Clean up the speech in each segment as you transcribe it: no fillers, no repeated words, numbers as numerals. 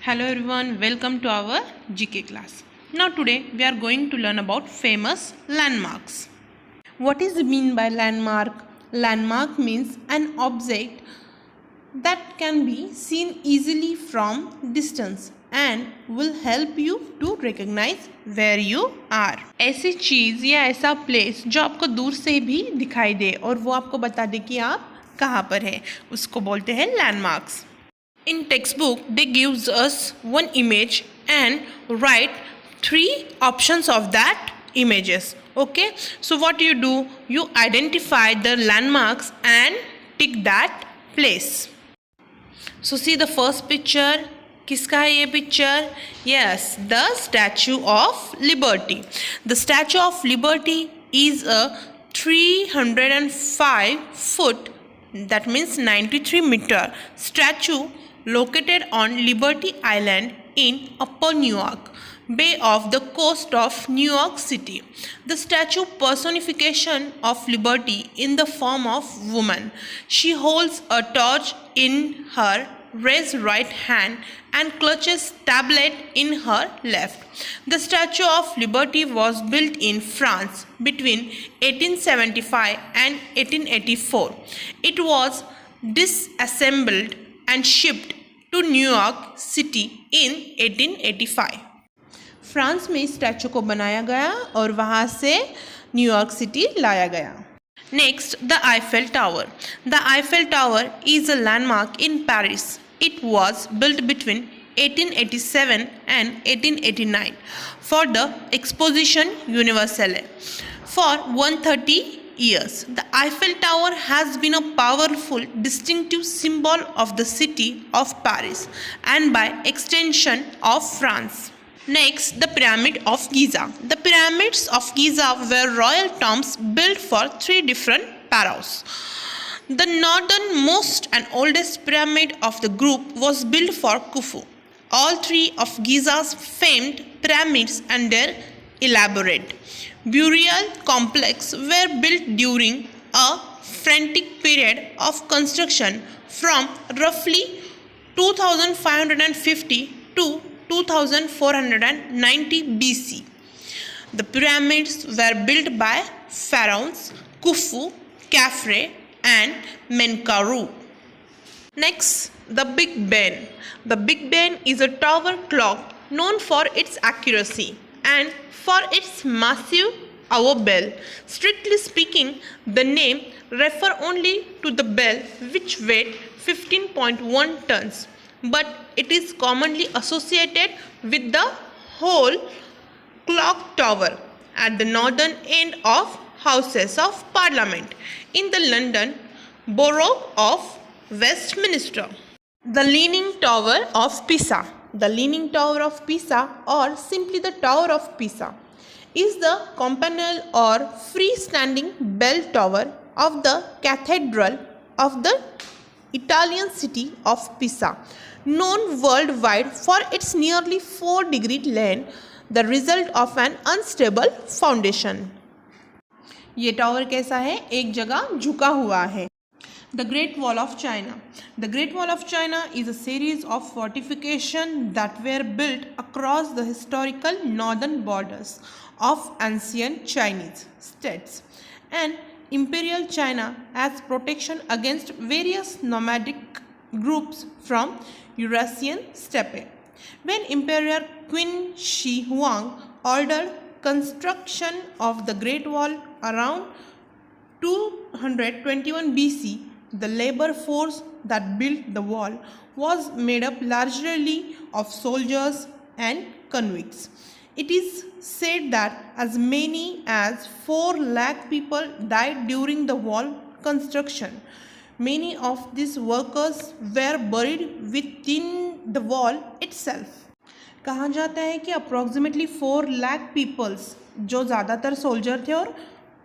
Hello everyone, welcome to our GK class. Now today we are going to learn about famous landmarks. What is mean by landmark? Landmark means an object that can be seen easily from distance and will help you to recognize where you are. ऐसी चीज़ या ऐसा place जो आपको दूर से भी दिखाई दे और वो आपको बता दे कि आप कहाँ पर है, उसको बोलते हैं landmarks. In textbook, they gives us one image and write three options of that images. Okay, so what you do? You identify the landmarks and tick that place. So see the first picture. किसका है ये picture? Yes, the Statue of Liberty. The Statue of Liberty is a 305 foot, that means 93 meter statue located on Liberty Island in Upper New York, bay of the coast of New York City. The statue personification of liberty in the form of woman. She holds a torch in her raised right hand and clutches tablet in her left. The Statue of Liberty was built in France between 1875 and 1884. It was disassembled and shipped to New York City in 1885. France में इस statue को बनाया गया और वहाँ से New York city लाया गया. Next, the Eiffel Tower. The Eiffel Tower is a landmark in Paris. It was built between 1887 and 1889 for the Exposition Universelle. For 130 years, the Eiffel Tower has been a powerful, distinctive symbol of the city of Paris and by extension of France. Next, the Pyramid of Giza. The pyramids of Giza were royal tombs built for three different pharaohs. The northernmost and oldest pyramid of the group was built for Khufu. All three of Giza's famed pyramids and their elaborate burial complex were built during a frantic period of construction from roughly 2550 to 2490 BC. The pyramids were built by pharaohs Khufu, Khafre, and Menkaure. Next, the Big Ben. The Big Ben is a tower clock known for its accuracy and for its massive hour bell. Strictly speaking, the name refers only to the bell, which weighed 15.1 tons, but it is commonly associated with the whole clock tower at the northern end of Houses of Parliament in the London Borough of Westminster. The Leaning Tower of Pisa. The Leaning Tower of Pisa, or simply the Tower of Pisa, is the campanile or freestanding bell tower of the cathedral of the Italian city of Pisa, known worldwide for its nearly 4-degree length, the result of an unstable foundation. ये tower कैसा है? एक जगह झुका हुआ है. The Great Wall of China. The Great Wall of China is a series of fortifications that were built across the historical northern borders of ancient Chinese states and Imperial China as protection against various nomadic groups from Eurasian steppe. When Emperor Qin Shi Huang ordered construction of the Great Wall around 221 BC, the labor force that built the wall was made up largely of soldiers and convicts. It is said that as many as 4 lakh people died during the wall construction. Many of these workers were buried within the wall itself. कहा जाता है कि approximately 4 lakh peoples, जो ज़्यादातर soldier थे और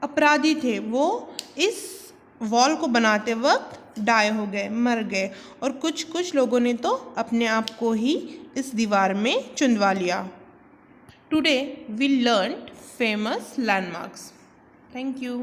अपराधी थे, वो इस वॉल को बनाते वक्त डाई हो गए, मर गए, और कुछ लोगों ने तो अपने आप को ही इस दीवार में चुनवा लिया. Today we learn famous landmarks. Thank you.